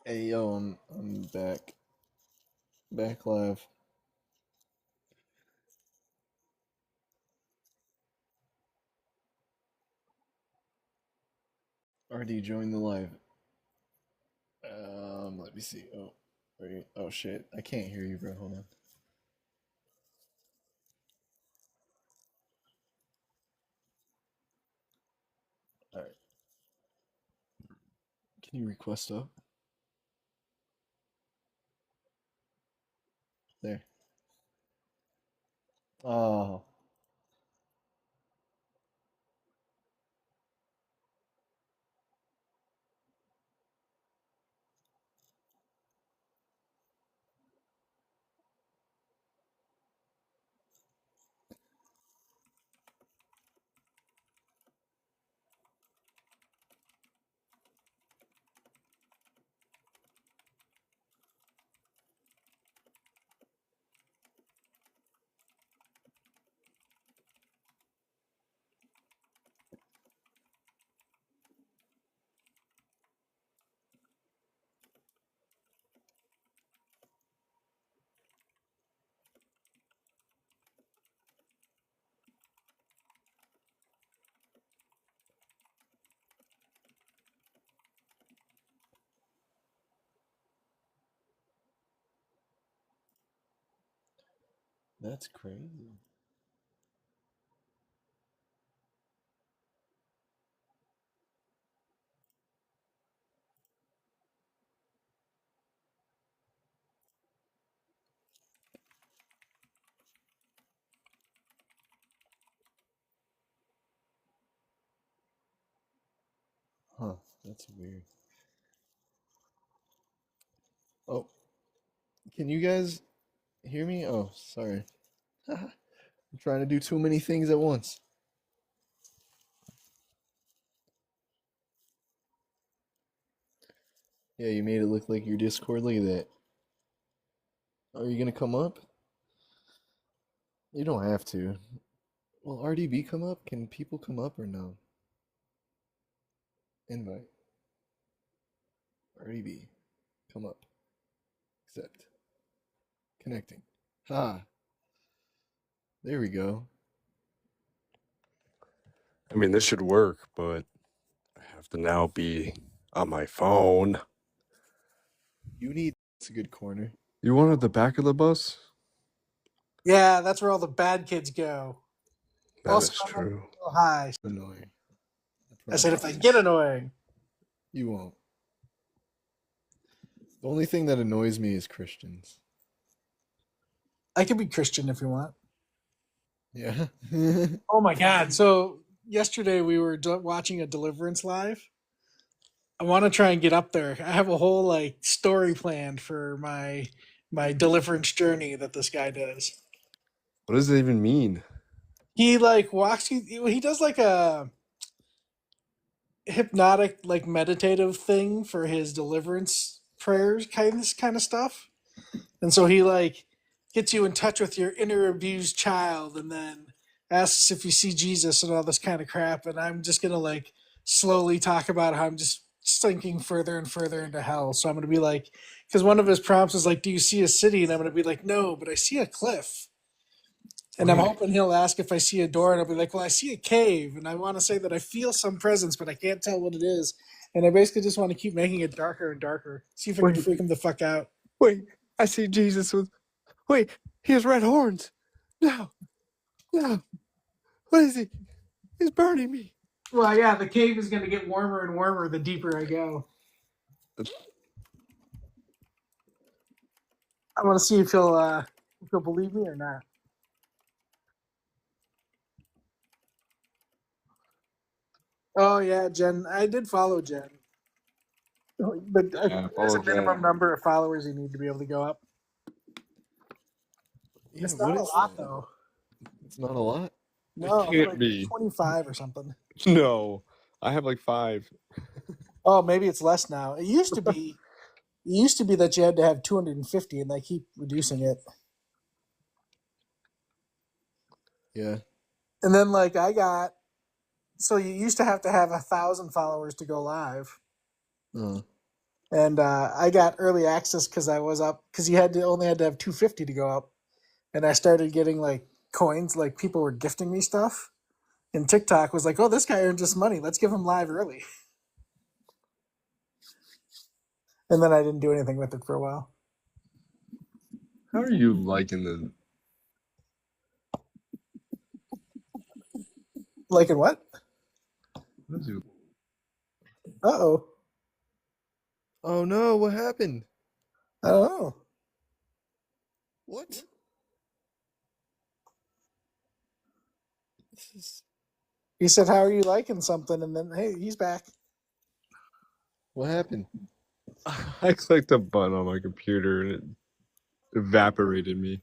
Hey yo, I'm back live. Artie joined the live. Let me see. Oh, wait. Oh shit, I can't hear you, bro. Hold on. All right, can you request up? There. Oh, that's crazy. Huh? That's weird. Oh, can you guys hear me? Oh, sorry. I'm trying to do too many things at once. Yeah, you made it look like your Discord. Look at that. Are you gonna come up? You don't have to. Will RDB come up? Can people come up or no? Invite. RDB. Come up. Accept. Connecting. Ha. There we go. I mean, this should work, but I have to now be on my phone. You need. It's a good corner. You wanted the back of the bus? Yeah, that's where all the bad kids go. That Also, is I'm not true. so high. Annoying. I said if Promise. I get annoying. You won't. The only thing that annoys me is Christians. I can be Christian if you want. Yeah. Oh my God. So yesterday we were watching a Deliverance live. I want to try and get up there. I have a whole like story planned for my deliverance journey that this guy does. What does it even mean? He like walks you. He does like a hypnotic, like meditative thing for his deliverance prayers, kind of stuff. And so he like gets you in touch with your inner abused child, and then asks if you see Jesus and all this kind of crap. And I'm just gonna like slowly talk about how I'm just sinking further and further into hell. So I'm gonna be like, because one of his prompts is like, "Do you see a city?" And I'm gonna be like, "No, but I see a cliff." And I'm Right. hoping he'll ask if I see a door, and I'll be like, "Well, I see a cave," and I want to say that I feel some presence, but I can't tell what it is. And I basically just want to keep making it darker and darker. See if I can Wait, freak him the fuck out. wait, I see Jesus with. Wait, he has red horns. No, no. What is he? He's burning me. Well, yeah, the cave is going to get warmer and warmer the deeper I go. I want to see if he'll believe me or not. Oh yeah, Jen. I did follow Jen, but Yeah, there's follow a minimum Jen. number of followers you need to be able to go up. Yeah, It's what not a is lot that? though. It's not a lot? It No, it's can't like be. 25 or something. No, I have like 5. Oh, maybe it's less now. It used to be. It used to be that you had to have 250, and they keep reducing it. Yeah. And then like I got, so you used to have 1,000 followers to go live. Uh, And I got early access because I was up because you only had to have 250 to go up, and I started getting like coins, like people were gifting me stuff, and TikTok was like, "Oh, this guy earned us money. Let's give him live early." And then I didn't do anything with it for a while. How are you liking the? Like in what? What is you? Uh-oh. Oh no, what happened? I don't know. What? This is He said, "How are you liking something?" And then, hey, he's back. what happened? I clicked a button on my computer and it evaporated me.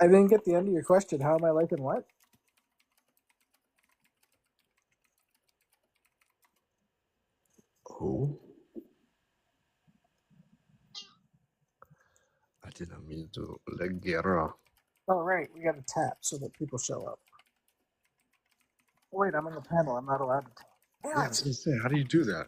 I didn't get the end of your question. How am I liking what? Oh, I did not mean to leggera. Oh, right. We got to tap so that people show up. Wait, I'm on the panel. I'm not allowed to tap. Yeah, I was gonna say, how do you do that?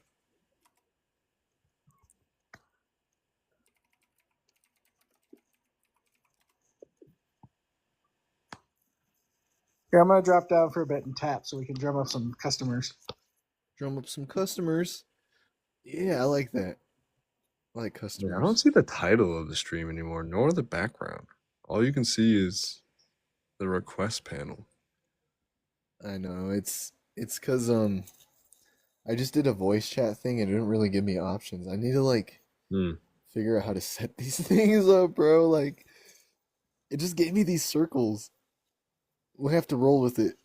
Here, I'm going to drop down for a bit and tap so we can drum up some customers. Drum up some customers. Yeah, I like that. I like Yeah, customers. I don't see the title of the stream anymore, nor the background. All you can see is the request panel. I know it's because I just did a voice chat thing and it didn't really give me options. I need to like figure out how to set these things up, bro. Like it just gave me these circles. We'll have to roll with it.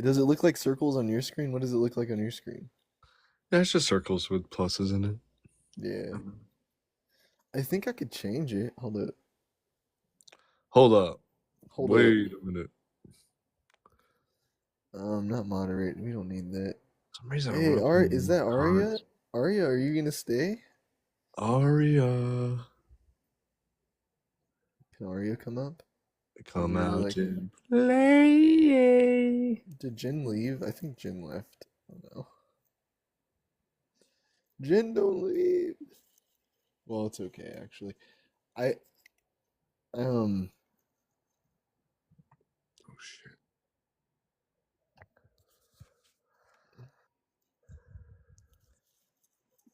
Does it look like circles on your screen? What does it look like on your screen? Yeah, it's just circles with pluses in it. Yeah. I think I could change it. Hold up. Hold up. Hold Wait up. a minute. Not moderate. We don't need that. For some reason, I Hey, wrote them Is in that Aria? cards. Aria, are you gonna stay? Aria, Can Aria come up? come Really out like and play. Did Jin leave? I think Jin left. Oh no. Jin, don't leave. Well, it's okay actually. I um Oh shit.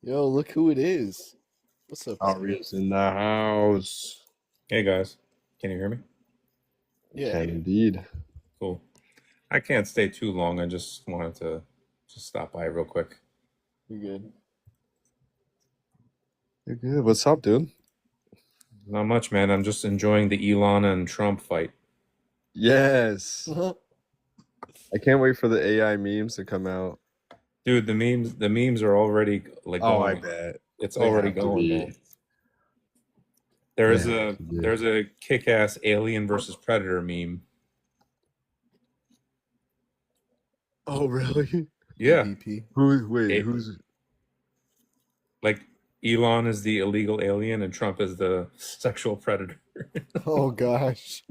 yo, look who it is. What's up, Aria? Aria's in the house. Hey guys, can you hear me? Yeah. Can indeed. Cool. I can't stay too long. I just wanted to just stop by real quick. You're good. You're good. What's up, dude? Not much, man. I'm just enjoying the Elon and Trump fight. Yes. I can't wait for the AI memes to come out. Dude, the memes are already like Oh, I going. bet. It's They already have to going, be. man. There's They a have to be. there's a kick-ass Alien versus Predator meme. Oh, really? Yeah. EVP. It- Who's like Elon is the illegal alien and Trump is the sexual predator. Oh gosh.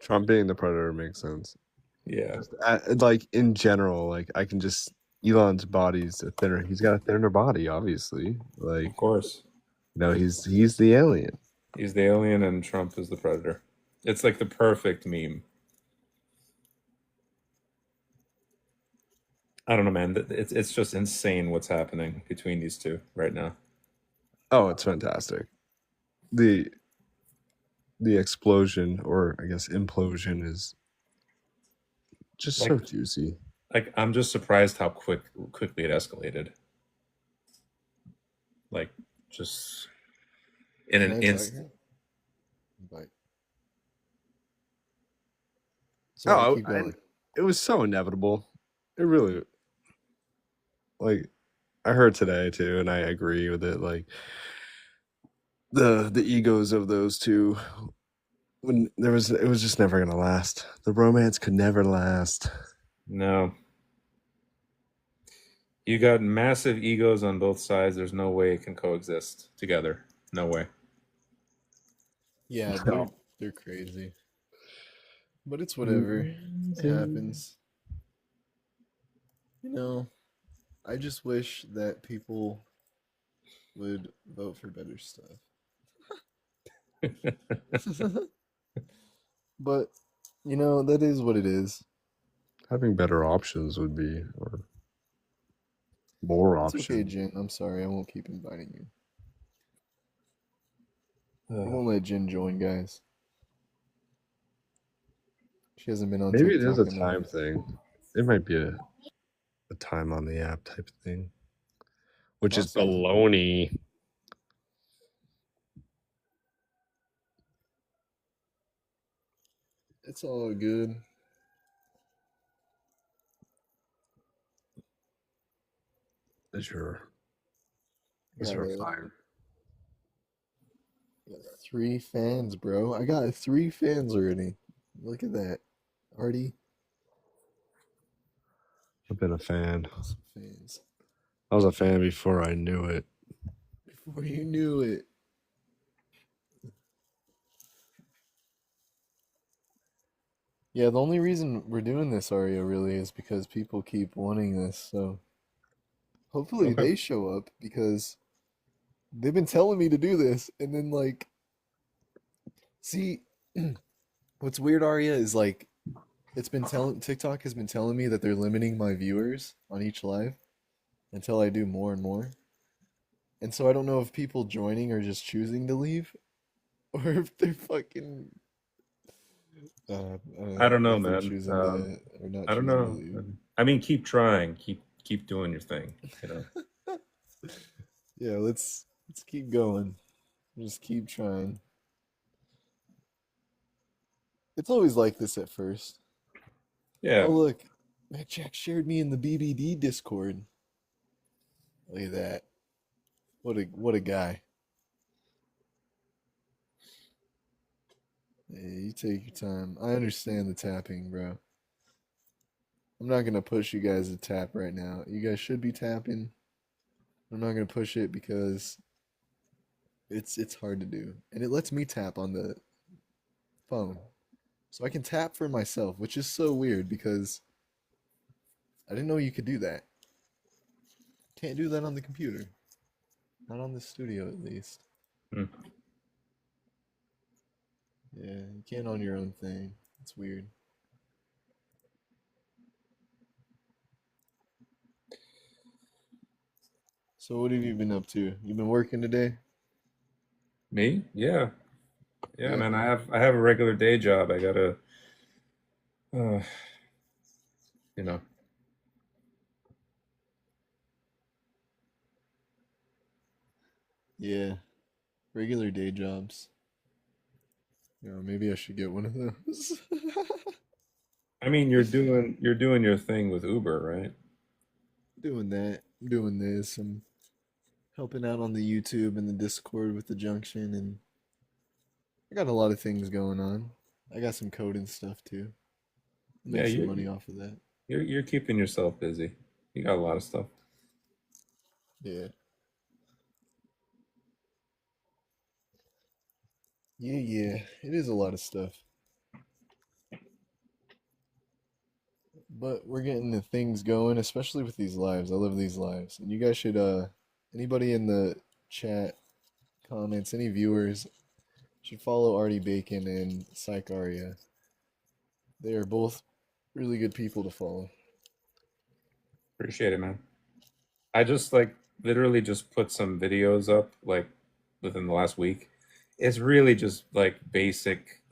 Trump being the predator makes sense. Yeah. Like in general, like I can just Elon's body's a thinner. He's got a thinner body, obviously. Like Of course. no, he's the alien. He's the alien and Trump is the predator. It's like the perfect meme. I don't know, man. It's just insane what's happening between these two right now. Oh, it's fantastic. The explosion, or I guess implosion, is just so Like, juicy. I'm just surprised how quickly it escalated. Like, just in Can an I talk instant. here? But sorry, keep going. It was so inevitable. It really, like, I heard today too, and I agree with it. Like the egos of those two, when it was just never gonna last. The romance could never last. No. You got massive egos on both sides. There's no way it can coexist together. No way. Yeah, No. they're crazy. But it's whatever. It happens. You know, I just wish that people would vote for better stuff. But, that is what it is. Having better options would be, or more It's okay, options. Jen. I'm sorry. I won't keep inviting you. I Uh, won't let Jen join, guys. She hasn't been on Maybe it is TikTok a enough. time thing. It might be a time on the app type thing, which is Possibly. baloney. It's all good. Is your I is got, your a, fire? I got 3 fans, bro. I got 3 fans already. Look at that. Artie, I've been a fan. some fans. I was a fan before I knew it. Before you knew it. Yeah, the only reason we're doing this, Aria, really, is because people keep wanting this. So hopefully okay. they show up because they've been telling me to do this. And then, like, see, what's weird, Aria, is like, TikTok has been telling me that they're limiting my viewers on each live until I do more and more. And so I don't know if people joining are just choosing to leave or if they're fucking I don't know, if they're man. choosing to or not I don't choosing to know. leave. I mean, keep trying. Keep doing your thing. You know. Yeah, let's keep going. Just keep trying. It's always like this at first. Oh Yeah. look, Mac Jack shared me in the BBD Discord. Look at that. What a guy. Hey, you take your time. I understand the tapping, bro. I'm not gonna push you guys to tap right now. You guys should be tapping. I'm not gonna push it because it's hard to do. And it lets me tap on the phone. So I can tap for myself, which is so weird because I didn't know you could do that. Can't do that on the computer. Not on the studio at least. Hmm. Yeah, you can't on your own thing. It's weird. So what have you been up to? You been working today? Me? Yeah. Yeah, Yeah. man. I have a regular day job. I gotta, uh, you know. Yeah. Regular day jobs. Maybe I should get one of those. I mean, you're doing your thing with Uber, right? Doing that. I'm doing this. I'm helping out on the YouTube and the Discord with the junction, and I got a lot of things going on. I got some coding stuff too. Yeah, Make some money off of that. you're keeping yourself busy. You got a lot of stuff. Yeah. Yeah, yeah. It is a lot of stuff. But we're getting the things going, especially with these lives. I love these lives. And you guys should anybody in the chat comments, any viewers should follow Artie Bacon and Psych Aria. They are both really good people to follow. Appreciate it, man. I just like literally just put some videos up like within the last week. It's really just like basic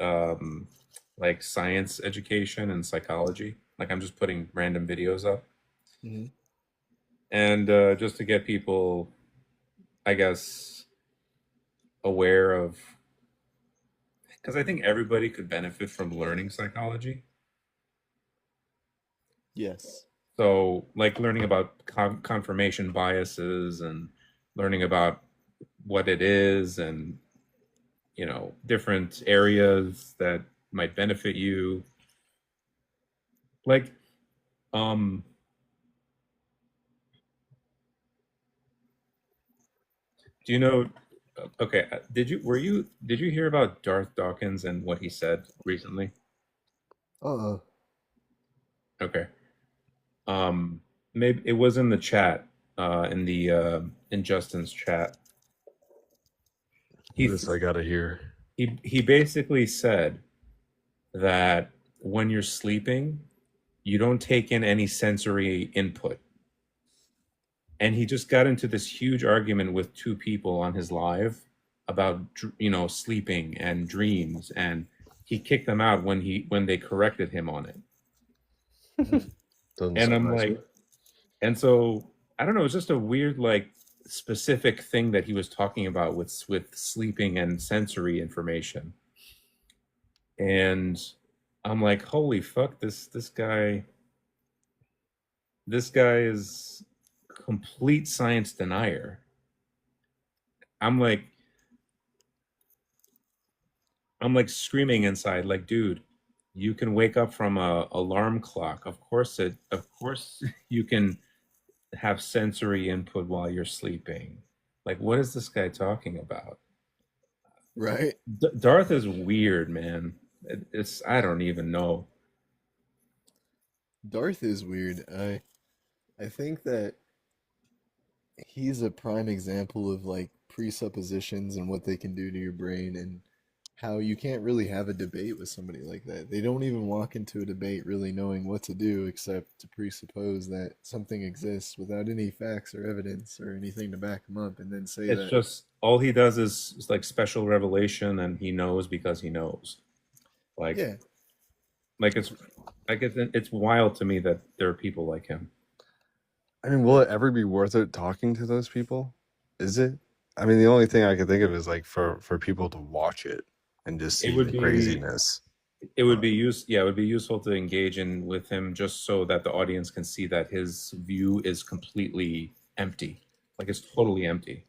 like science education and psychology. Like I'm just putting random videos up Hmm. and just to get people, I guess, aware of because I think everybody could benefit from learning psychology. Yes. So, like learning about confirmation biases and learning about what it is and different areas that might benefit you. Like, um, do you know? Okay, did you hear about Darth Dawkins and what he said recently? Uh-uh. Okay. Um, maybe it was in the chat, in Justin's chat. He This I gotta hear. he basically said that when you're sleeping, you don't take in any sensory input. And he just got into this huge argument with two people on his live about sleeping and dreams, and he kicked them out when they corrected him on it. Doesn't And I'm surprise me. like, and so I don't know, it's just a weird like specific thing that he was talking about with sleeping and sensory information. And I'm like, holy fuck, this guy is complete science denier. I'm like screaming inside, like, dude, you can wake up from a alarm clock. Of course you can have sensory input while you're sleeping. Like, what is this guy talking about? Right. Darth is weird, man. It's I don't even know. Darth is weird. I think that he's a prime example of like presuppositions and what they can do to your brain and how you can't really have a debate with somebody like that. They don't even walk into a debate really knowing what to do except to presuppose that something exists without any facts or evidence or anything to back them up and then say It's that. just all he does is like special revelation, and he knows because he knows. Like, Yeah. it's it's wild to me that there are people like him. I mean, will it ever be worth it talking to those people? Is it? I mean, the only thing I can think of is like for people to watch it and just see the craziness. It would be useful to engage in with him just so that the audience can see that his view is completely empty. Like, it's totally empty.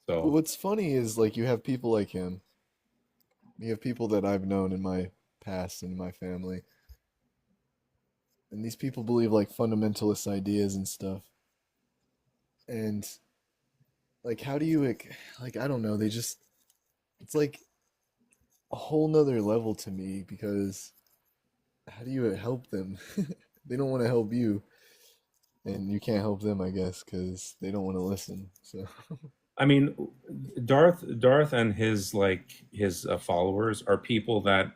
But So what's funny is like you have people like him. You have people that I've known in my past and in my family. And these people believe like fundamentalist ideas and stuff. And like how do you like I don't know, they just it's like a whole nother level to me because how do you help them? They don't want to help you, and you can't help them, I guess, because they don't want to listen. So I mean, Darth and his followers are people that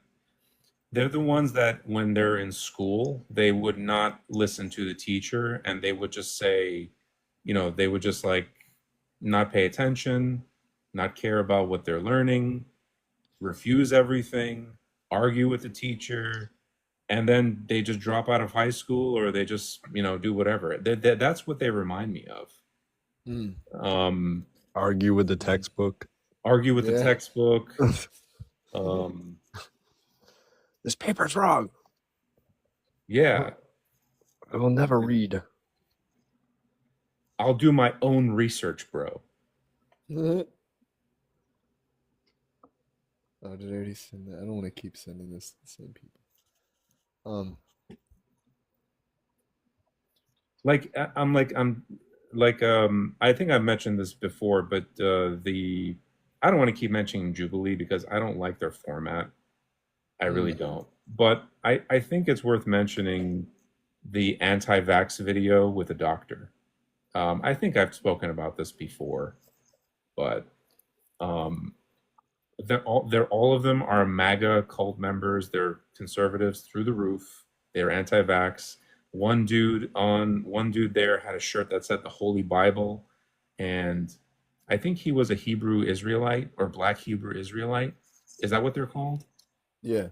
they're the ones that when they're in school, they would not listen to the teacher, and they would just say, they would just like not pay attention, not care about what they're learning, refuse everything, argue with the teacher, and then they just drop out of high school, or they just, do whatever. That's what they remind me of. mm, Um, Argue with the textbook. argue with the yeah, textbook. Um, This paper's wrong. yeah, I will never read. I'll do my own research, bro. oh, did I already send that? I don't want to keep sending this to the same people. I think I've mentioned this before, but I don't want to keep mentioning Jubilee because I don't like their format. I really don't. But I think it's worth mentioning the anti-vax video with the doctor. I think I've spoken about this before, but um, all of them are MAGA cult members. They're conservatives through the roof. They're anti-vax. One dude there had a shirt that said the Holy Bible, and I think he was a Hebrew Israelite or Black Hebrew Israelite. Is that what they're called? Yeah.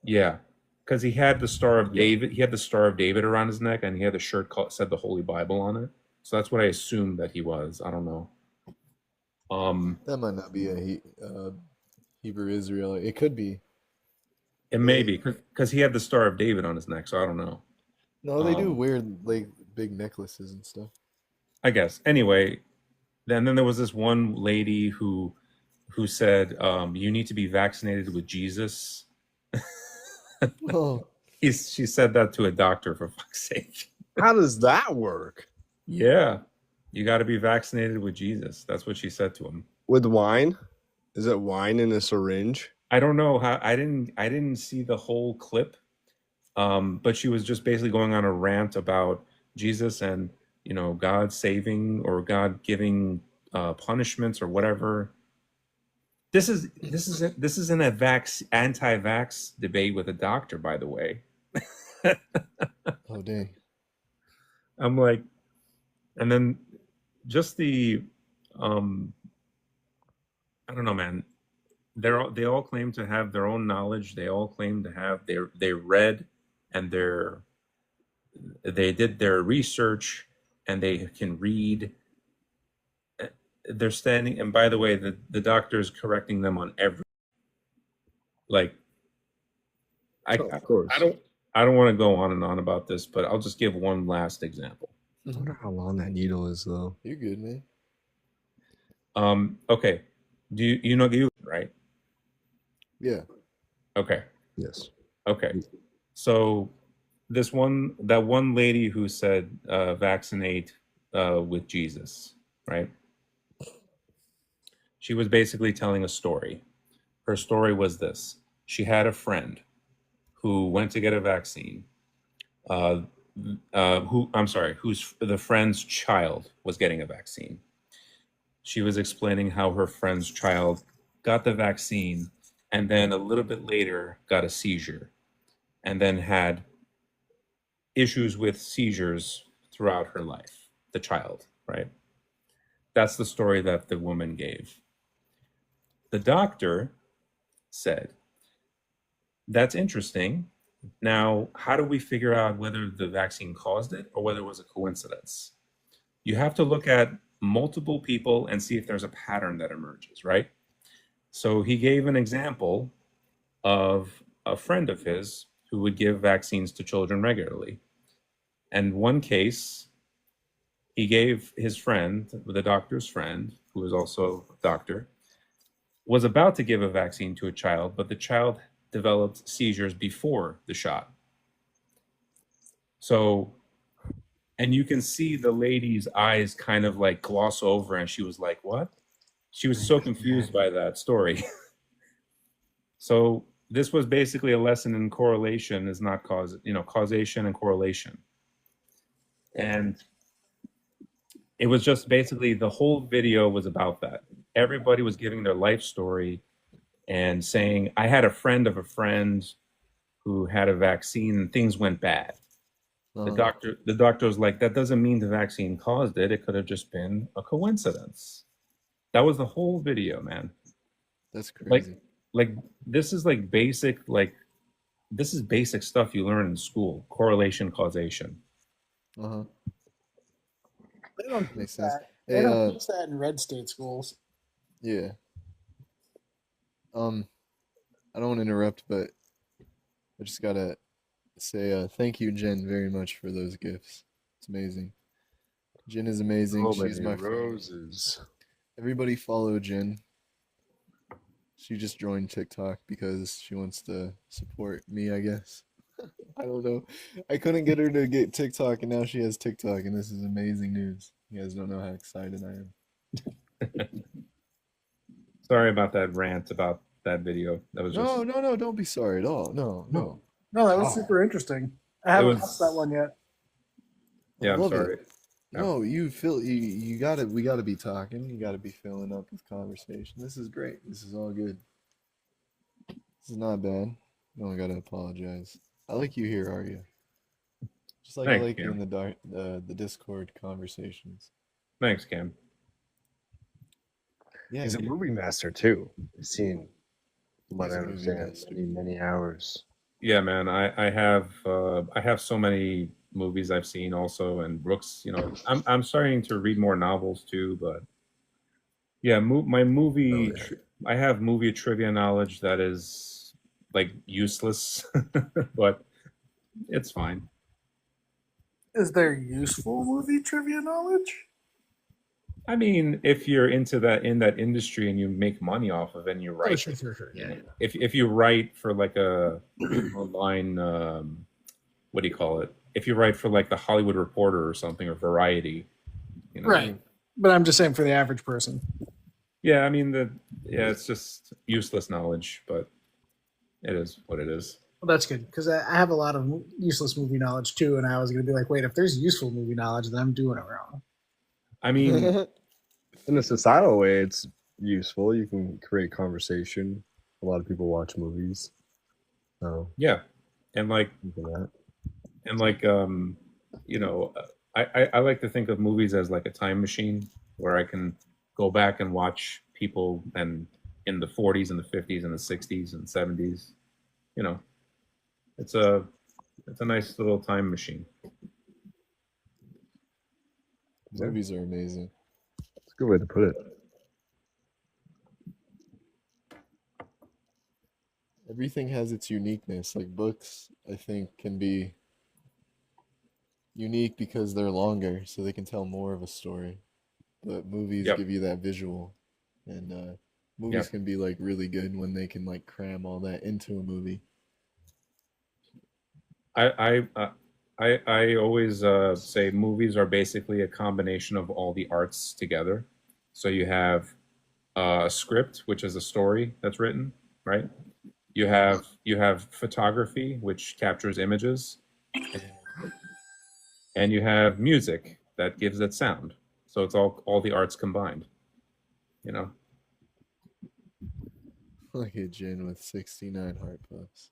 Yeah, because he had the Star of David. He had the Star of David around his neck, and he had a shirt said the Holy Bible on it. So that's what I assumed that he was. I don't know. That might not be Hebrew Israelite. It could be. It may be because he had the Star of David on his neck. So I don't know. No, they do wear like big necklaces and stuff. I guess. Anyway, then there was this one lady who said, "You need to be vaccinated with Jesus." Oh, She said that to a doctor, for fuck's sake. How does that work? Yeah, you got to be vaccinated with Jesus. That's what she said to him. With wine? Is it wine in a syringe? I don't know how. I didn't see the whole clip, but she was just basically going on a rant about Jesus and God saving or God giving punishments or whatever. This isn't a anti-vax debate with a doctor, by the way. Oh dang. I'm like, and then just the I don't know, man. They all claim to have their own knowledge. They all claim to have they read and they did their research and they can read. They're standing, and by the way, the doctor is correcting them on every like. Of course. I don't want to go on and on about this, but I'll just give one last example. I wonder how long that needle is, though. You're good, man. Okay. Do you know you right? Yeah. Okay. Yes. Okay. So that one lady who said vaccinate with Jesus, right? She was basically telling a story. Her story was this: she had a friend who went to get a vaccine. Who's the friend's child was getting a vaccine. She was explaining how her friend's child got the vaccine and then a little bit later got a seizure and then had issues with seizures throughout her life, the child, right? That's the story that the woman gave. The doctor said, that's interesting. Now, how do we figure out whether the vaccine caused it or whether it was a coincidence? You have to look at multiple people and see if there's a pattern that emerges, right? So he gave an example of a friend of his who would give vaccines to children regularly. And one case, he gave his friend, the doctor's friend, who was also a doctor, was about to give a vaccine to a child, but the child developed seizures before the shot. So, and you can see the lady's eyes kind of like gloss over, and she was like, what? She was so confused by that story. So this was basically a lesson in correlation is not causation and correlation. And it was just basically the whole video was about that. Everybody was giving their life story and saying, I had a friend of a friend who had a vaccine and things went bad. The doctor was like, that doesn't mean the vaccine caused it. It could have just been a coincidence. That was the whole video, man. That's crazy. Like this is like basic, this is basic stuff you learn in school. Correlation, causation. Uh-huh. They don't Makes teach sense. that. They don't teach that in red state schools. Yeah. I don't want to interrupt, but I just gotta say thank you, Jen, very much for those gifts. It's amazing. Jen is amazing. She's my roses. Friend. Everybody follow Jen. She just joined TikTok because she wants to support me, I guess. I don't know. I couldn't get her to get TikTok, and now she has TikTok, and this is amazing news. You guys don't know how excited I am. Sorry about that rant about that video. That was no, don't be sorry at all. No. No, that was super interesting. I haven't watched that one yet. Yeah, I'm sorry. No, we gotta be talking. You gotta be filling up with conversation. This is great. This is all good. This is not bad. No, I gotta apologize. I like you here, Artie. Just like Thanks, I like Cam. you in the Discord conversations. Thanks, Cam. Yeah, he's a movie master too. I've seen what I understand many hours. Yeah, man. I have so many movies I've seen also, and Brooks. I'm starting to read more novels too, but yeah, my movie. I have movie trivia knowledge that is like useless, but it's fine. Is there useful movie trivia knowledge? I mean, if you're in that industry and you make money off of it and you write. Oh, sure. Yeah. If you write for like a online, what do you call it? If you write for like the Hollywood Reporter or something or Variety, Right. But I'm just saying for the average person. Yeah, I mean it's just useless knowledge, but it is what it is. Well, that's good because I have a lot of useless movie knowledge too, and I was going to be like, wait, if there's useful movie knowledge, then I'm doing it wrong. I mean, In a societal way, it's useful. You can create conversation. A lot of people watch movies. So, yeah, and like that. and like you know, I like to think of movies as like a time machine where I can go back and watch people and in the 40s and the 50s and the 60s and 70s. You know, it's a it's a nice little time machine. Yeah, Movies are amazing. it's a good way to put it. Everything has its uniqueness. Like books, I think, can be unique because they're longer, so they can tell more of a story. But movies Yep. give you that visual, and movies Yep. can be like really good when they can like cram all that into a movie. I always say movies are basically a combination of all the arts together. So you have a script, which is a story that's written, right? You have photography, which captures images, and you have music that gives it sound. So it's all the arts combined. You know, Like a gin with 69 heart puffs.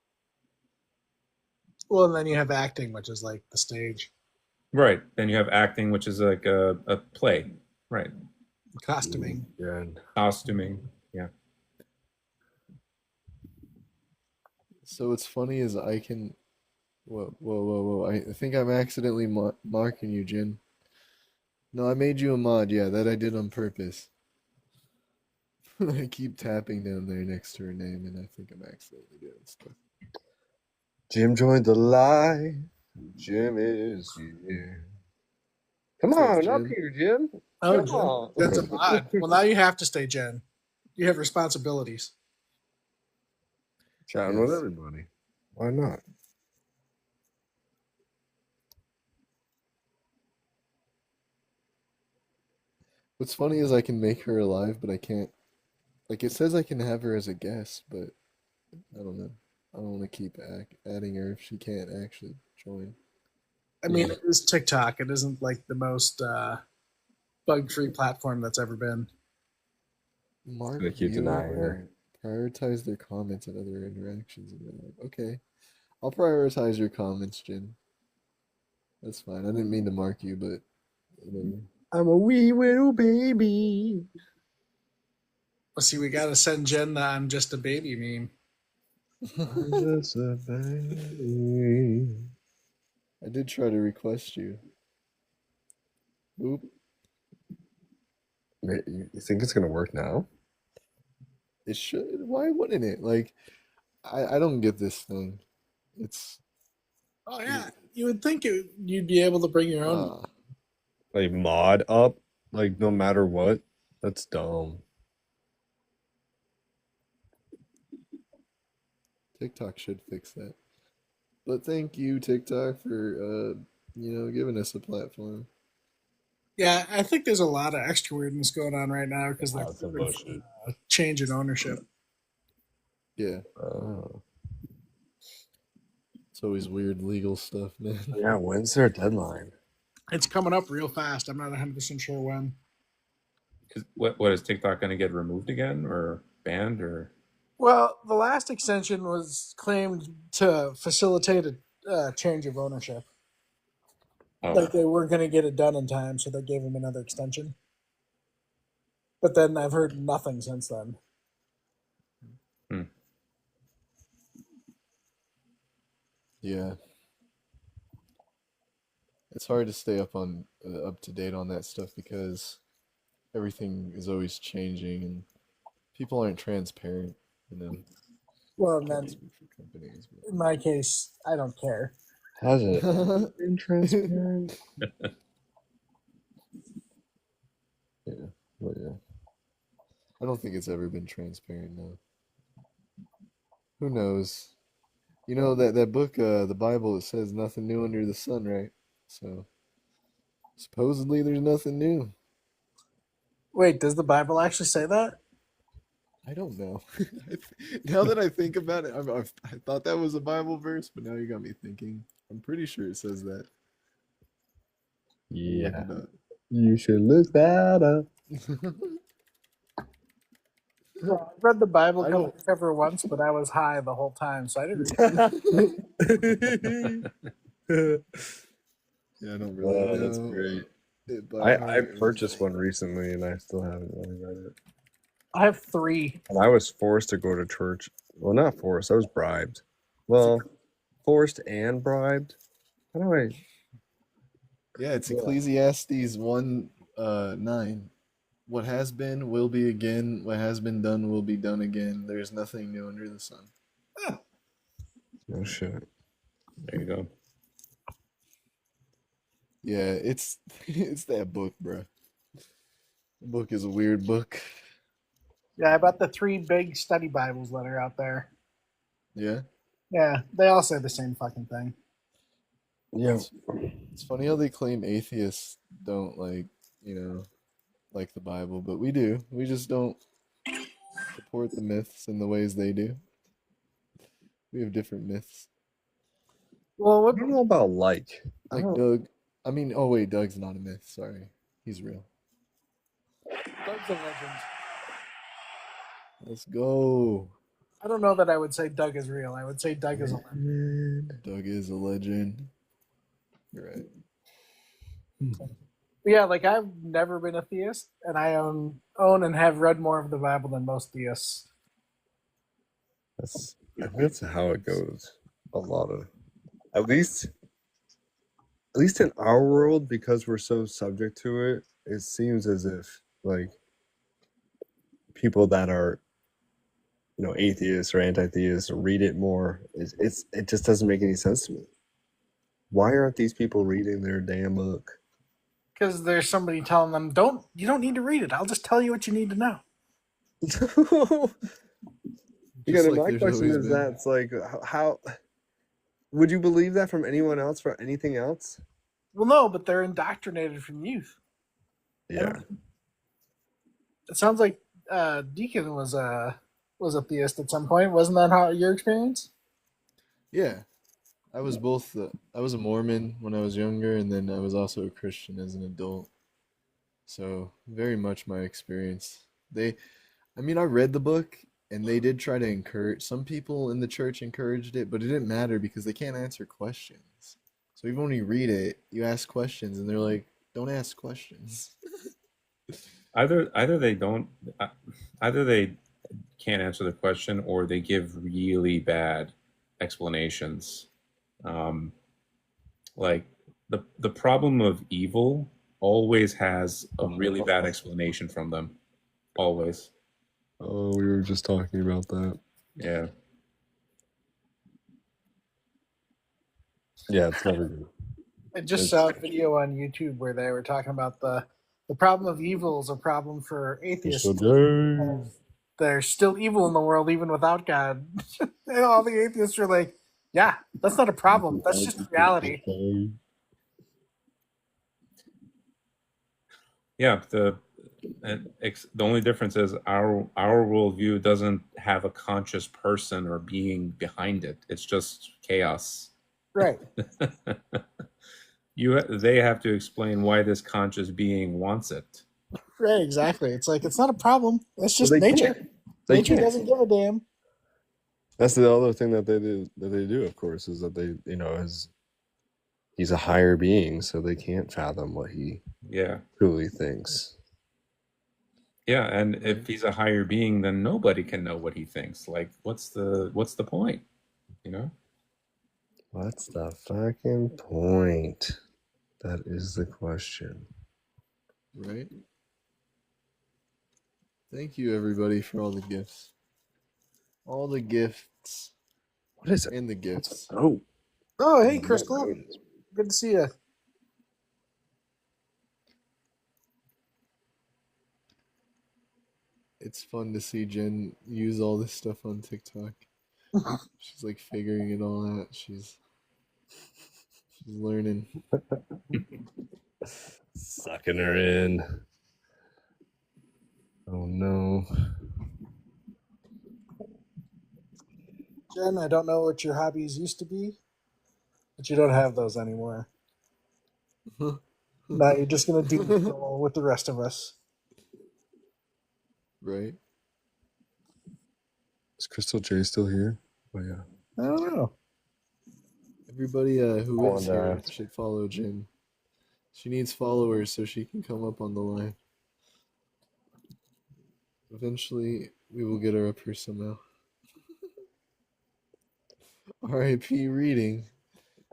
Well, and then you have acting, which is like the stage, right? Then you have acting, which is like a play, right? costuming. Yeah. Costuming, yeah. So what's funny is I can. Whoa, whoa, whoa, whoa! I think I'm accidentally marking you, Jin. No, I made you a mod. Yeah, that I did on purpose. I keep tapping down there next to her name, and I think I'm accidentally doing stuff. Jim joined the live. Jim is here. Come What's up, on up Jin? here, Jim. Oh, Come on. Jen's a mod. Well, now you have to stay Jen. You have responsibilities. Chatting with everybody. Why not? What's funny is I can make her alive, but I can't. Like it says I can have her as a guest, but I don't know. I don't want to keep adding her if she can't actually join. I mean, it is TikTok. It isn't like the most bug-free platform that's ever been. Mark Gonna keep denying her. prioritize their comments and other interactions in real life. Okay, I'll prioritize your comments, Jin. That's fine. I didn't mean to mark you, but whatever. I'm a wee little baby. Well, see, we got to send Jen the "I'm just a baby" meme. I'm just a baby. I did try to request you. Oop. You think it's gonna work now? It should. Why wouldn't it? Like, I don't get this thing. It's Oh yeah, you would think you'd be able to bring your own. Like mod up, like no matter what. That's dumb. TikTok should fix that. But thank you, TikTok, for giving us a platform. Yeah, I think there's a lot of extra weirdness going on right now because they're Some hoping bullshit. for a change in ownership. Yeah, Oh. it's always weird legal stuff, man. Yeah, when's their deadline? It's coming up real fast. I'm not 100% sure when. What is TikTok going to get removed again or banned or? Well, the last extension was claimed to facilitate a change of ownership. Oh, Like they weren't going to get it done in time, so they gave them another extension. But then I've heard nothing since then. Yeah, it's hard to stay up to date on that stuff because everything is always changing and people aren't transparent. You know, Well, and can't then speak for companies, in my case, I don't care. Has it but been transparent? yeah, but yeah, I don't think it's ever been transparent. No, who knows? You know that book, the Bible, it says nothing new under the sun, right? So supposedly there's nothing new. Wait, does the Bible actually say that? I don't know. Now that I think about it, I thought that was a Bible verse, but now you got me thinking. I'm pretty sure it says that. Look Yeah. it up. You should look that up. Yeah, I read the Bible I cover don't. to cover once, but I was high the whole time, so I didn't read it. Yeah, I don't really know. That's great. It by I heart or purchased anything. one recently and I still haven't really read it. I have 3. And I was forced to go to church. Well, not forced. I was bribed. Well, forced and bribed. How do I? Yeah, it's Yeah. Ecclesiastes 1 9. What has been will be again. What has been done will be done again. There's nothing new under the sun. No shit. There you go. Yeah, it's that book, bro. The book is a weird book. Yeah, I bought the 3 big study Bibles that are out there. Yeah. Yeah, they all say the same fucking thing. Yeah. It's funny how they claim atheists don't like the Bible, but we do. We just don't support the myths in the ways they do. We have different myths. Well, I what, don't know about like. I Like don't- Doug. I mean, oh wait, Doug's not a myth. Sorry. He's real. Doug's a legend. Let's go. I don't know that I would say Doug is real. I would say Doug is a legend. Doug is a legend. You're right. But yeah, like I've never been a theist, and I own and have read more of the Bible than most theists. That's how it goes. A lot of, at least in our world, because we're so subject to it, it seems as if like people that are, atheists or anti-theists read it more. It just doesn't make any sense to me. Why aren't these people reading their damn book? Because there's somebody telling them, you don't need to read it. I'll just tell you what you need to know. Just like My there's question always is been. that it's like how would you believe that from anyone else for anything else? Well, no, but they're indoctrinated from youth. Yeah. It sounds like Deacon was a theist at some point. Wasn't that how your experience? Yeah. I was both. I was a Mormon when I was younger, and then I was also a Christian as an adult. So very much my experience. I mean, I read the book, and they did try to encourage. Some people in the church encouraged it, but it didn't matter because they can't answer questions. So even when you read it, you ask questions, and they're like, "Don't ask questions." Either they don't, either they can't answer the question, or they give really bad explanations. Like the problem of evil always has a really bad explanation from them. Always. Oh, we were just talking about that. Yeah. Yeah, it's never good. I just saw a video on YouTube where they were talking about the problem of evil is a problem for atheists. There's still evil in the world even without God. And all the atheists are like, yeah, that's not a problem. That's just reality. Yeah. The only difference is our worldview doesn't have a conscious person or being behind it. It's just chaos. Right. They have to explain why this conscious being wants it. Right, exactly. It's like it's not a problem. That's just Well, they nature. can't. Nature doesn't give a damn. That's the other thing that they do, of course, is that they, he's a higher being, so they can't fathom what he truly thinks. Yeah, and if he's a higher being, then nobody can know what he thinks. Like, what's the point? What's the fucking point? That is the question. Right? Thank you, everybody, for all the gifts. All the gifts. What is it? And the gifts. Oh, Hey, Crystal. Good to see you. It's fun to see Jen use all this stuff on TikTok. She's like figuring it all out. She's learning. Sucking her in. Oh no. Jen, I don't know what your hobbies used to be, but you don't have those anymore. Now you're just gonna doom scroll with the rest of us. Right? Is Crystal J still here? Oh yeah. I don't know. Everybody who Go is on, here Daft. should follow Jen. She needs followers so she can come up on the line. Eventually, we will get her up here somehow. R.I.P. reading.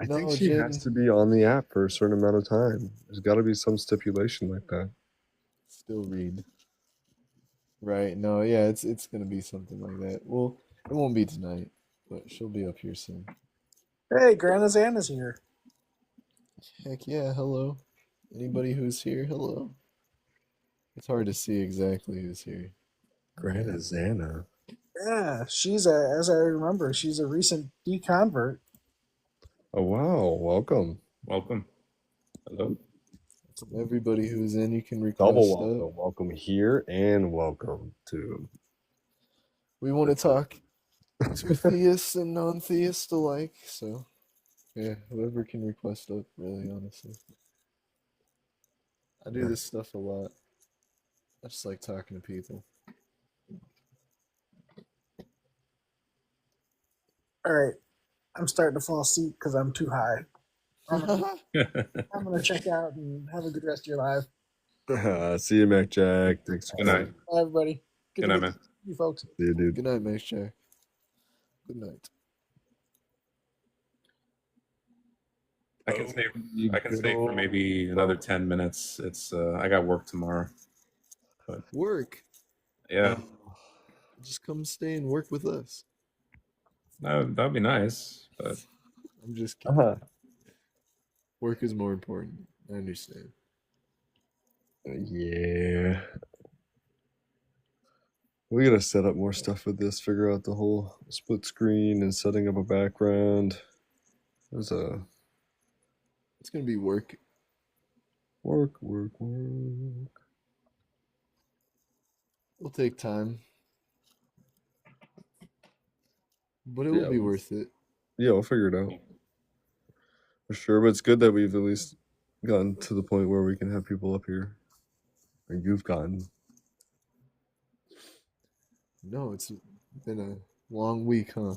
I think No, she has Jen. to be on the app for a certain amount of time. There's got to be some stipulation like that. Still read. Right? No, yeah, it's gonna be something like that. Well, it won't be tonight, but she'll be up here soon. Hey, Grandma's Anna's here. Heck yeah! Hello. Anybody who's here, hello. It's hard to see exactly who's here. Greta Xana. Yeah, she's as I remember, she's a recent deconvert. Oh wow! Welcome. Welcome. Hello. Everybody who's in, you can Double request welcome. up. Welcome here and welcome to. We want to talk to theists and non-theists alike. So, yeah, whoever can request up, really, honestly. I do this stuff a lot. I just like talking to people. All right, I'm starting to fall asleep because I'm too high. I'm gonna check out and have a good rest of your life. See you, Mac Jack. Thanks for Good night. Bye, everybody. Good Good to night, meet man. you folks. See you, dude. Good night, Max Jack. Good night. I can stay for maybe another 10 minutes. It's I got work tomorrow. But Work. yeah, Just come stay and work with us. that'd be nice. But I'm just kidding. Work is more important. I understand. Yeah. We gotta set up more stuff with this, figure out the whole split screen and setting up a background. There's a It's gonna be work. work. It'll take time, but it will Yeah, be worth it. Yeah, we'll figure it out. For sure, but it's good that we've at least gotten to the point where we can have people up here. Or you've gotten. No, it's been a long week, huh?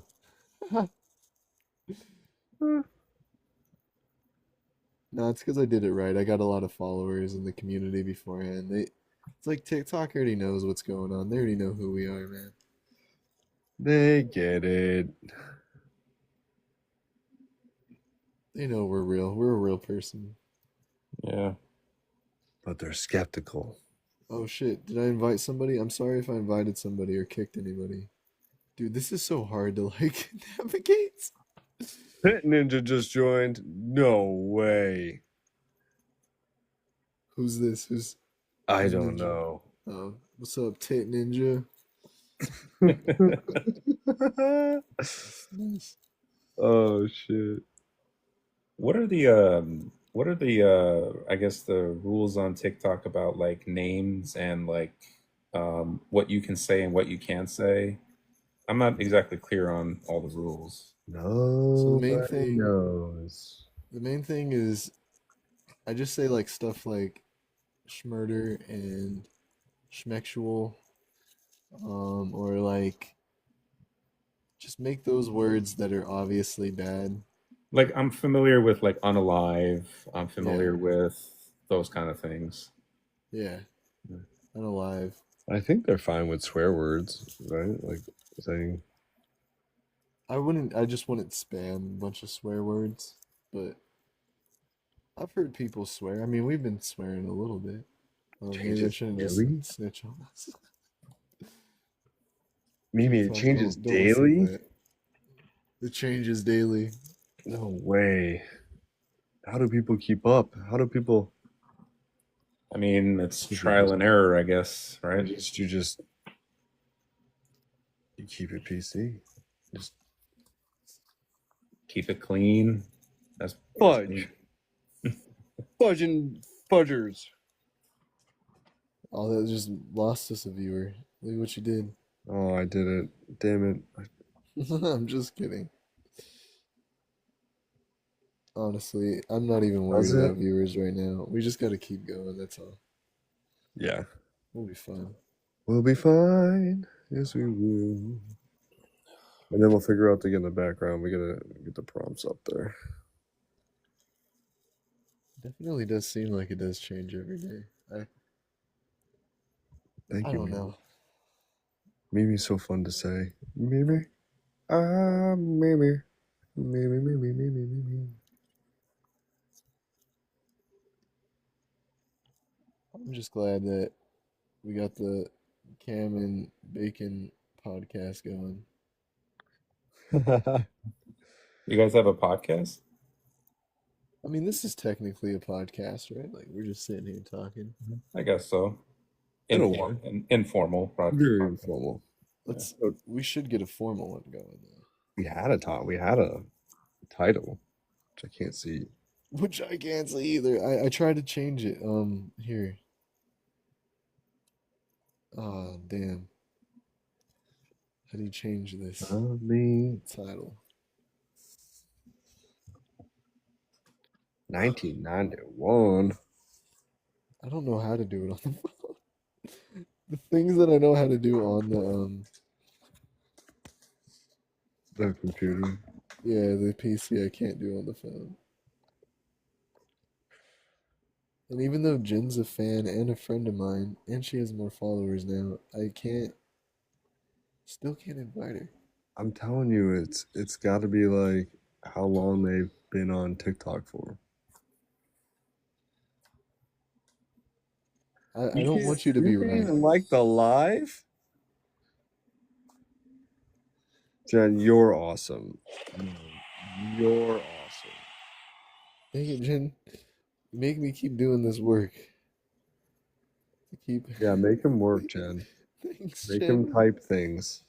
No, it's because I did it right. I got a lot of followers in the community beforehand. It's like TikTok already knows what's going on. They already know who we are, man. They get it. They know we're real. We're a real person. yeah. But they're skeptical. Oh shit, did I invite somebody? I'm sorry if I invited somebody or kicked anybody. Dude, this is so hard to like navigate. Pit Ninja just joined. No way. Who's this? Who's I don't Ninja? know. Oh, what's up, Tit Ninja? Nice. Oh shit. What are the I guess the rules on TikTok about like names and like what you can say and what you can't say? I'm not exactly clear on all the rules. No. So knows. the main thing is I just say like stuff like schmurder and schmexual, or like just make those words that are obviously bad. Like I'm familiar with like unalive. I'm Yeah, familiar with those kind of things. yeah, unalive. I think they're fine with swear words, right? Like saying I just wouldn't spam a bunch of swear words, but I've heard people swear. I mean, we've been swearing a little bit. Maybe I changes shouldn't just daily. snitch on us. Maybe it TikTok, changes don't listen to daily. that. It changes daily. No way. How do people keep up? How do people? I mean, it's trial and error, I guess, right? You keep it PC. Just Keep it clean. That's fudge. Fudging fudgers. Oh, that just lost us a viewer. Look what you did. Oh, I did it. Damn it. I'm just kidding. Honestly, I'm not even worried Does it? about viewers right now. We just got to keep going. That's all. Yeah. We'll be fine. We'll be fine. Yes, we will. And then we'll figure out to get in the background. We gotta get the prompts up there. Definitely does seem like it does change every day. Thank I you, don't Mimi. know. Mimi's so fun to say. Mimi. Ah, Mimi. Mimi, Mimi, Mimi, Mimi. I'm just glad that we got the Cam and Bacon podcast going. You guys have a podcast? I mean, this is technically a podcast, right? Like we're just sitting here talking. I guess so. In a way. Informal Very podcast. informal. We should get a formal one going though. We had a talk. We had a title, which I can't see. Which I can't say either. I tried to change it. Here. Oh, damn. How do you change this title? 1991. I don't know how to do it on the phone. The things that I know how to do on The computer. the PC I can't do on the phone. And even though Jen's a fan and a friend of mine, and she has more followers now, I still can't invite her. I'm telling you, it's got to be like how long they've been on TikTok for. I don't want you to be right. Even like the live? Jen, you're awesome. You're awesome. Dang it, Jen. Make me keep doing this work. Yeah, make him work, Jen. Thanks, Make Jen. him type things.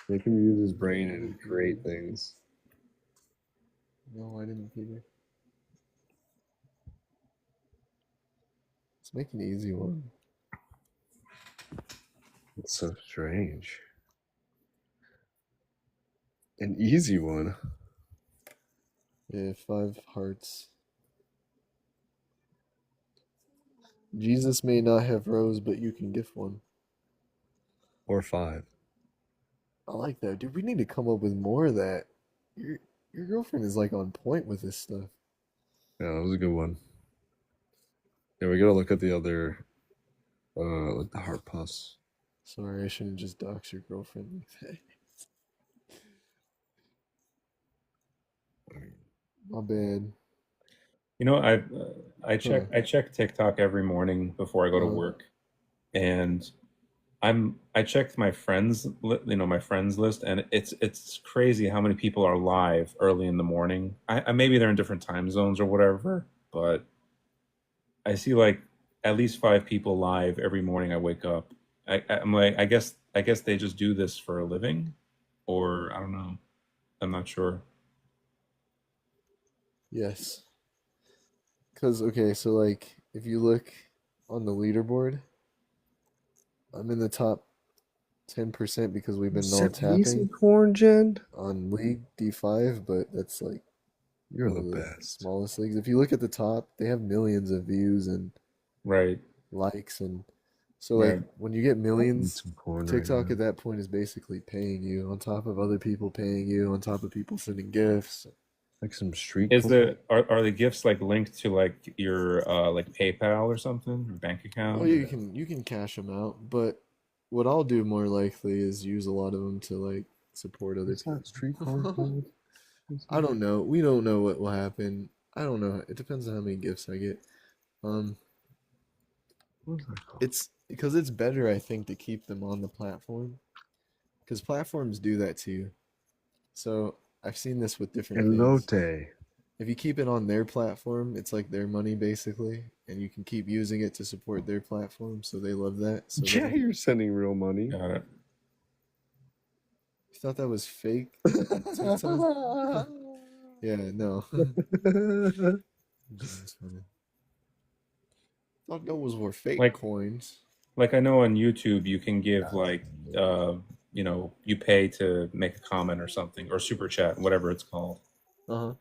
Make him use his brain and create things. No, I didn't, Peter. Let's make an easy one. It's so strange. An easy one. Yeah, 5 hearts. Jesus may not have rose, but you can gift one. Or 5. I like that, dude. We need to come up with more of that. Your girlfriend is like on point with this stuff. Yeah, that was a good one. Yeah, we gotta look at the other, like the heart puffs. Sorry, I shouldn't just dox your girlfriend like that. My bad. You know, I check TikTok every morning before I go to work, and I checked my friends, my friends list, and it's crazy how many people are live early in the morning. I maybe they're in different time zones or whatever, but I see like at least 5 people live every morning I wake up. I'm like, I guess they just do this for a living, or I don't know. I'm not sure. Yes. Because, okay, so like, if you look on the leaderboard, I'm in the top 10% because we've been all tapping corn, Jen? on League D5, but that's like You're one the of the best. smallest leagues. If you look at the top, they have millions of views and Right. likes, and so like Right. when you get millions, Some corn TikTok right at that point is basically paying you on top of other people paying you on top of people sending gifts. like some street Is corn. are the gifts like linked to like your like PayPal or something or bank account? Well, you can cash them out, but what I'll do more likely is use a lot of them to like support other It's people. not street corn called. I don't know. We don't know what will happen. I don't know. It depends on how many gifts I get. What is that called? It's because it's better, I think, to keep them on the platform because platforms do that too. So I've seen this with different things. Elote. If you keep it on their platform, it's like their money basically, and you can keep using it to support their platform. So they love that. So Yeah, you're sending real money. Got it. you thought that was fake? TikTok? Yeah, no. Just funny. Thought those were fake Like coins. like I know on YouTube you can give like you pay to make a comment or something, or super chat, whatever it's called. Uh-huh.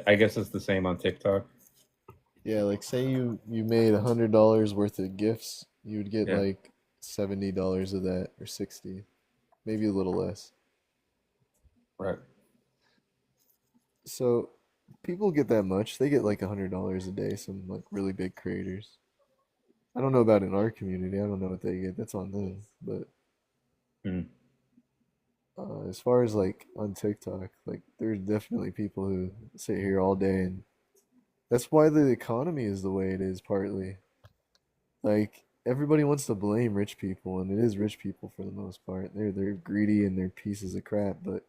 I guess it's the same on TikTok. Yeah, like say you made $100 worth of gifts, you would get Yeah. like $70 of that, or 60, maybe a little less. Right. So people get that much. They get like $100 a day, some like really big creators. I don't know about in our community. I don't know what they get. That's on them. But Hmm. as far as like on TikTok, like there's definitely people who sit here all day, and that's why the economy is the way it is, partly. Like everybody wants to blame rich people, and it is rich people for the most part. They're greedy and they're pieces of crap, but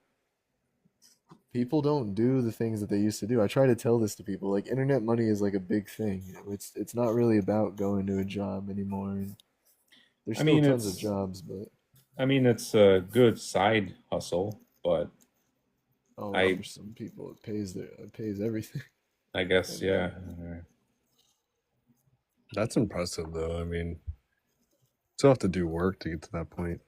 people don't do the things that they used to do. I try to tell this to people. Like internet money is like a big thing. It's not really about going to a job anymore. And there's I still mean, tons of it's jobs, but it's a good side hustle, but oh, I for some people it pays everything. I guess, yeah. That's impressive, though. I mean, still have to do work to get to that point.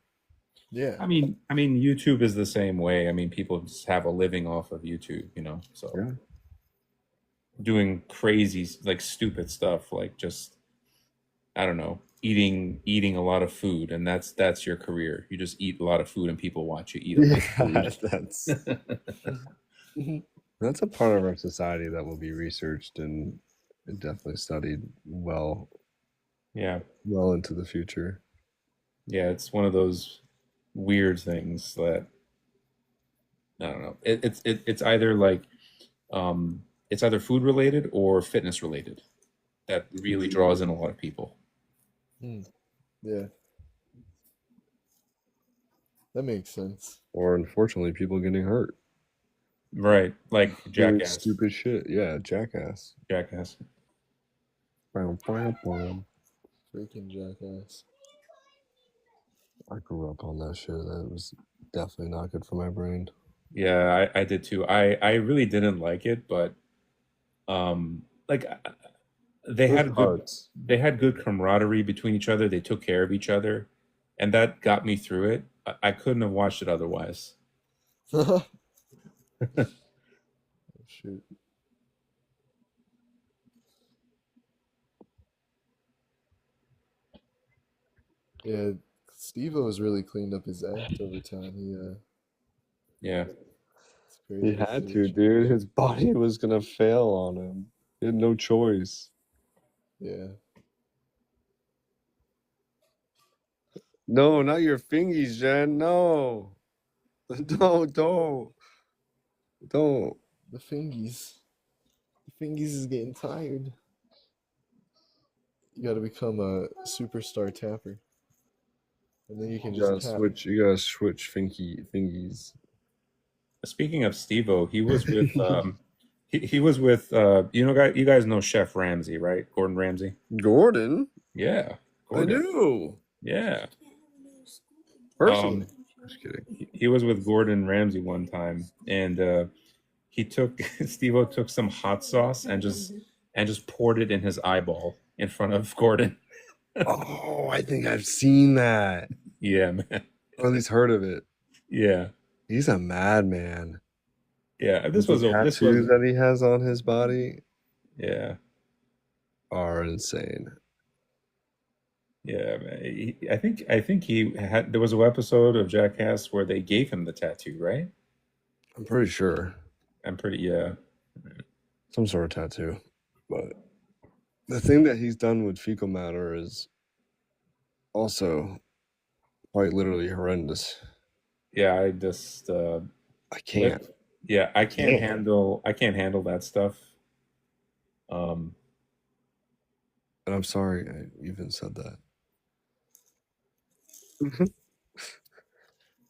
Yeah. YouTube is the same way. I mean, people just have a living off of YouTube, so Yeah. doing crazy, like stupid stuff, like just, I don't know, eating a lot of food, and that's your career. You just eat a lot of food, and people watch you eat a lot of food. That's a part of our society that will be researched and definitely studied well Yeah, into the future. yeah, it's one of those weird things that I don't know. It's either like it's either food related or fitness related that really draws in a lot of people. Hmm. Yeah. That makes sense. Or unfortunately, people getting hurt. Right, like Doing Jackass. stupid shit. Yeah, Jackass. Jackass. Freaking jackass. I grew up on that shit. That was definitely not good for my brain. Yeah, I did too. I really didn't like it, but like they Those had good parts. they had good camaraderie between each other. They took care of each other, and that got me through it. I couldn't have watched it otherwise. Oh, shoot. Yeah, Steve-O has really cleaned up his act over time. Yeah. It's He crazy to had see. to, dude. His body was gonna fail on him. He had no choice. Yeah. No, not your fingies, Jen. No. Don't. The fingies. The fingies is getting tired. You gotta become a superstar tapper. And then you can just tap. You gotta switch fingies. Speaking of Steve-O, he was with he was with you guys know Chef Ramsay, right? Gordon Ramsay. Gordon? Yeah, I Gordon. do. Yeah. Personally. Just kidding. He was with Gordon Ramsay one time, and he took Steve-O took some hot sauce and just poured it in his eyeball in front of Gordon. Oh, I think I've seen that. Yeah, man. Or at least heard of it. Yeah. He's a madman. Yeah. The tattoos that he has on his body, yeah, are insane. Yeah, man. I think he had there was an episode of Jackass where they gave him the tattoo, right? I'm pretty sure. Yeah. Some sort of tattoo. But the thing that he's done with fecal matter is also quite literally horrendous. Yeah, I just I can't. Yeah, I can't handle that stuff. And I'm sorry I even said that.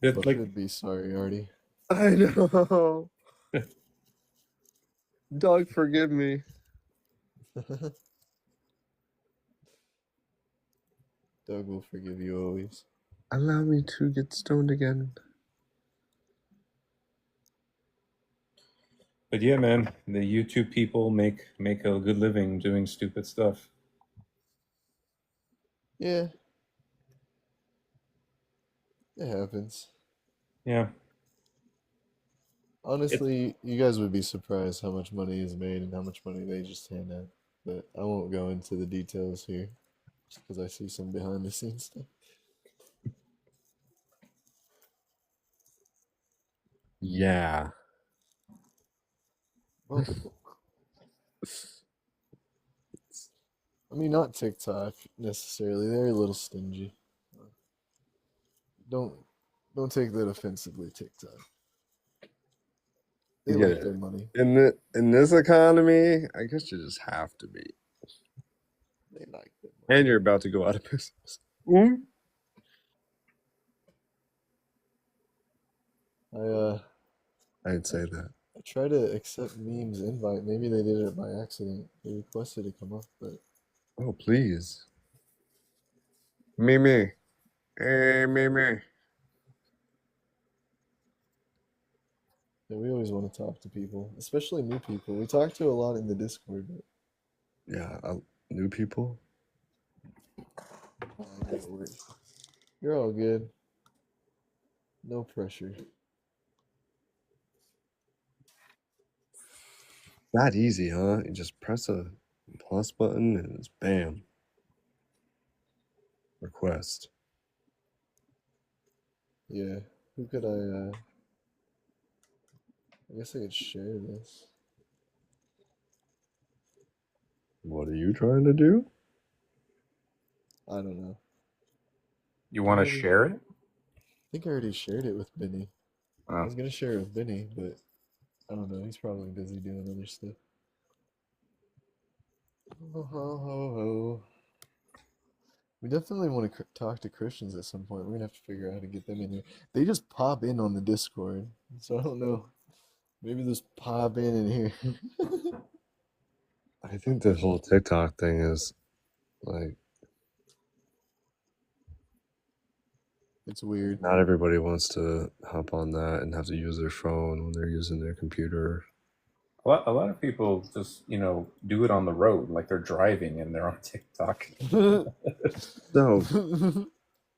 You should be sorry, Artie. I know. Doug, forgive me. Doug will forgive you always. Allow me to get stoned again. But yeah, man, the YouTube people make a good living doing stupid stuff. Yeah. It happens. Yeah. Honestly, you guys would be surprised how much money is made and how much money they just hand out. But I won't go into the details here, just because I see some behind the scenes stuff. Yeah. Well, I mean, not TikTok necessarily. They're a little stingy. Don't don't take that offensively, TikTok. They You get like their it. money. In this economy, I guess you just have to be. They like their And money. you're about to go out of business. Mm. I I'd say that. I try to accept memes invite. Maybe they did it by accident. They requested to come up, but Oh, please. Mimi. Hey, Mimi. yeah, we always want to talk to people, especially new people. We talk to a lot in the Discord, but Yeah, new people. you're all good. No pressure. That easy, huh? You just press a plus button and it's bam. Request. Yeah. Who could I guess I could share this. What are you trying to do? I don't know. You want to share it? I think I already shared it with Benny. I Oh. was gonna share it with Benny, but I don't know. He's probably busy doing other stuff. Ho, ho, ho, ho. We definitely want to talk to Christians at some point. We're gonna have to figure out how to get them in here. They just pop in on the Discord, so I don't know. Maybe just pop in here. I think this whole TikTok thing is like It's weird. not everybody wants to hop on that and have to use their phone when they're using their computer. A lot of people just, do it on the road, like they're driving and they're on TikTok. No,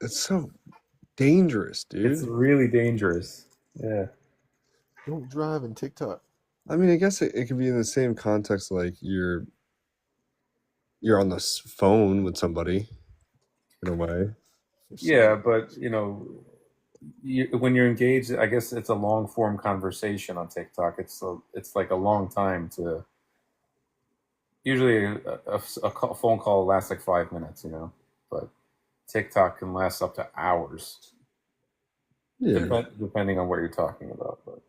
it's so dangerous, It's dude. really dangerous. Yeah. Don't drive in TikTok. I mean, I guess it could be in the same context, like you're on the phone with somebody in a way. Yeah, but when you're engaged, I guess it's a long form conversation on TikTok. It's like a long time to. Usually, a phone call lasts like 5 minutes, but TikTok can last up to hours, Yeah, depending on what you're talking about. But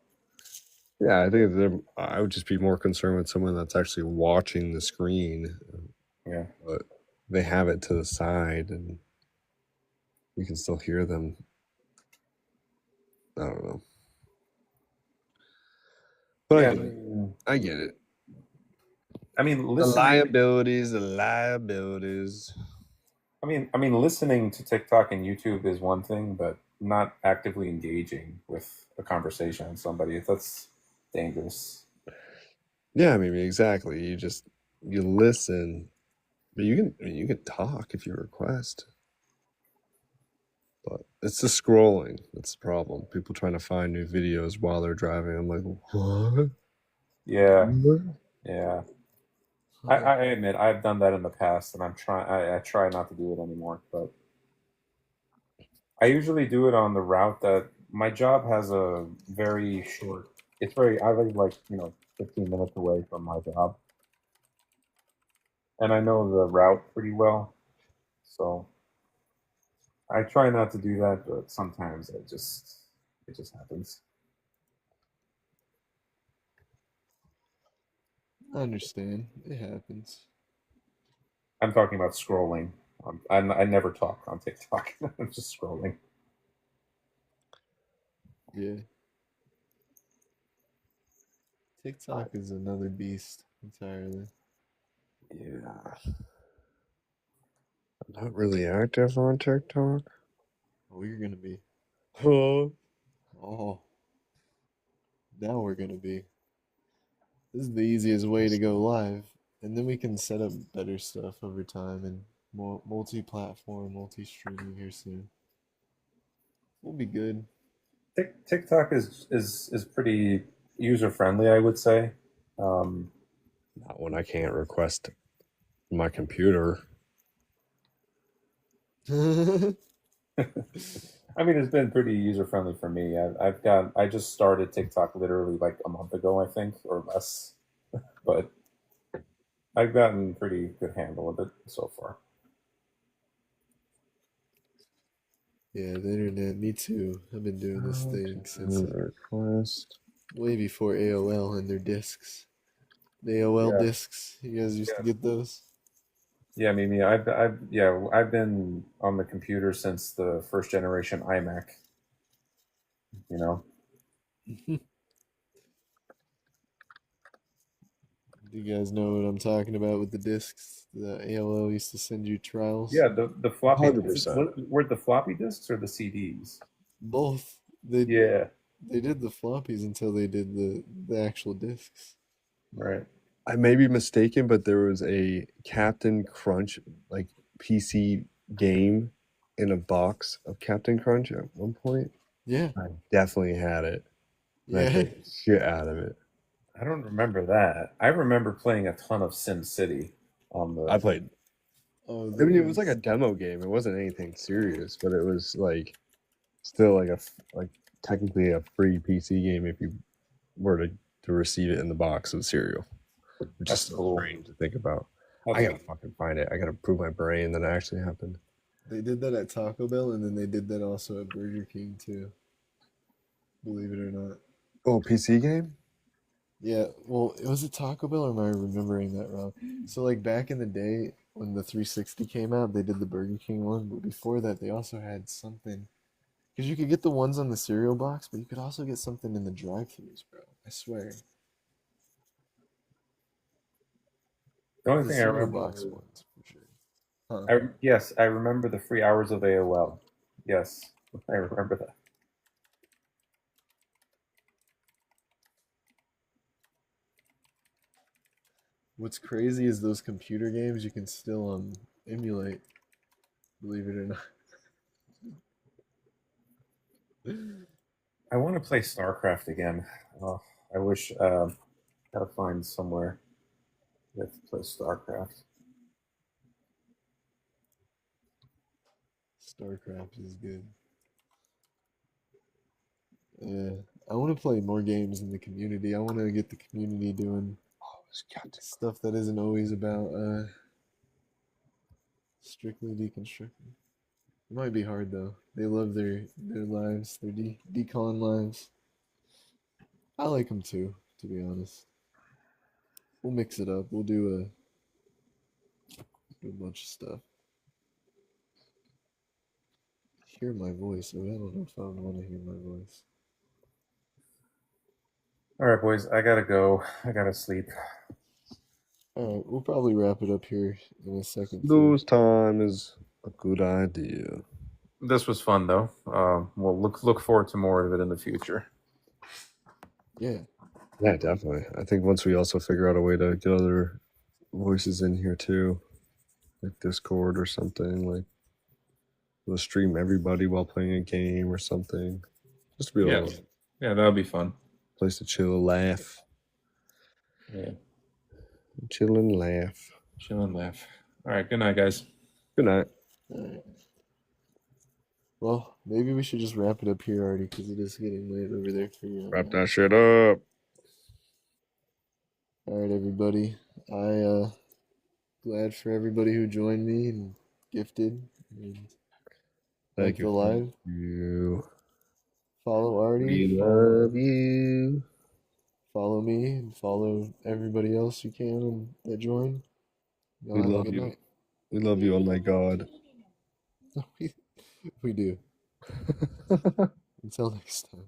yeah. I think I would just be more concerned with someone that's actually watching the screen, yeah, but they have it to the side and you can still hear them. I don't know, but yeah. I get it. I mean, The listening. liabilities, the liabilities. Listening to TikTok and YouTube is one thing, but not actively engaging with a conversation with somebody, that's dangerous. Yeah, I mean, exactly. You listen, but you can talk if you request. But it's the scrolling that's the problem. People trying to find new videos while they're driving. I'm like, what? Yeah, What? yeah. I admit I've done that in the past, and I try not to do it anymore. But I usually do it on the route that my job has a very short. I live like 15 minutes away from my job, and I know the route pretty well, so I try not to do that. But sometimes it just happens. I understand. It happens. I'm talking about scrolling. I never talk on TikTok. I'm just scrolling. Yeah. TikTok is another beast entirely. Yeah. I'm not really active on TikTok. Oh, you're gonna be. Huh? Oh, now we're gonna be. This is the easiest way to go live, and then we can set up better stuff over time and multi-platform, multi-streaming here soon. We'll be good. TikTok is pretty user friendly, I would say. Not when I can't request my computer. I mean, it's been pretty user friendly for me. I just started TikTok literally like a month ago, I think, or less, but I've gotten pretty good handle of it so far. Yeah, the internet. Me too. I've been doing this thing since Request. way before AOL and their discs. The AOL Yeah, discs. You guys used to get those? yeah, Mimi. I've been on the computer since the first generation iMac. You know. Do you guys know what I'm talking about with the discs? The AOL used to send you trials. Yeah, the floppy. 100%. Were the floppy disks or the CDs? Both. They Yeah, they did the floppies until they did the actual discs. right. I may be mistaken, but there was a Captain Crunch like PC game in a box of Captain Crunch at one point. Yeah. I definitely had it. And I Yeah. played the shit out of it. I don't remember that. I remember playing a ton of Sim City on I the. played. Oh, I mean, it was like a demo game. It wasn't anything serious, but it was like still like like technically a free PC game if you were to receive it in the box of cereal, which is That's so cool. strange to think about. That's I gotta fucking find it. I gotta prove my brain that it actually happened. They did that at Taco Bell, and then they did that also at Burger King too. Believe it or not. Oh, PC game? Yeah, well, was it Taco Bell or am I remembering that wrong? So like back in the day when the 360 came out, they did the Burger King one, but before that they also had something because you could get the ones on the cereal box, but you could also get something in the drive-thrus, bro. I swear. the only The thing I cereal remember. box ones for sure. Huh. Yes, I remember the free hours of AOL. Yes, I remember that. What's crazy is those computer games you can still emulate, believe it or not. I want to play StarCraft again. Oh, I wish. Gotta find somewhere to play StarCraft. StarCraft is good. Yeah, I want to play more games in the community. I want to get the community doing stuff that isn't always about strictly deconstructing. It might be hard though. They love their lives, their decon lives. I like them too, to be honest. We'll mix it up. We'll do a bunch of stuff. Hear my voice. Oh, I don't know if I want to hear my voice. All right, boys. I gotta go. I gotta sleep. All right, we'll probably wrap it up here in a second too. Lose time is a good idea. This was fun, though. We'll look forward to more of it in the future. Yeah. Yeah, definitely. I think once we also figure out a way to get other voices in here too, like Discord or something, like we'll stream everybody while playing a game or something. Just to be Yeah, able to yeah, that would be fun. place to chill, laugh, Yeah, chill and laugh. chill and laugh. All right, good night, guys. Good night. All right. Well, maybe we should just wrap it up here, Artie, because it is getting late over there for you. Wrap that shit up. All right, everybody. Glad for everybody who joined me and gifted and Thank the live. you. Follow Artie. We love you. Follow me and follow everybody else you can that join. We Have a love good you. night. We love you, oh my God. We do. Until next time.